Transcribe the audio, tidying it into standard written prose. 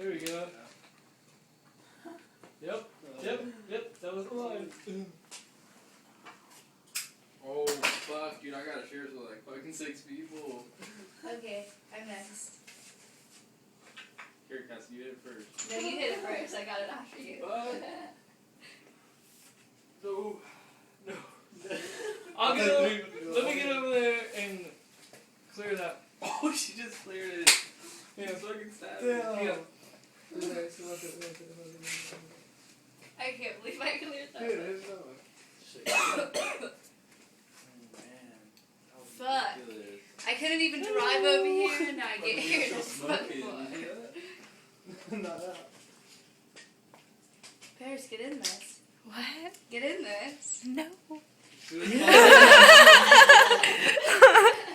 There we go. Yep. That was the line. Oh, fuck, dude, I gotta share this with like fucking 6 people. Okay, I'm next. Here, Cass, you hit it first. No, you hit it first. I got it after you. No. I'll get over. Let me get over there and clear that. Oh, she just cleared it. Yeah. Fucking sad. Yeah. I can't believe I cleared that. Dude, there's no one. Oh, man. Fuck. Ridiculous. I couldn't even drive over here, and now I get here. Still This fucking smoking. boy. Not out. Paris, get in this. What? Get in this. No. Do it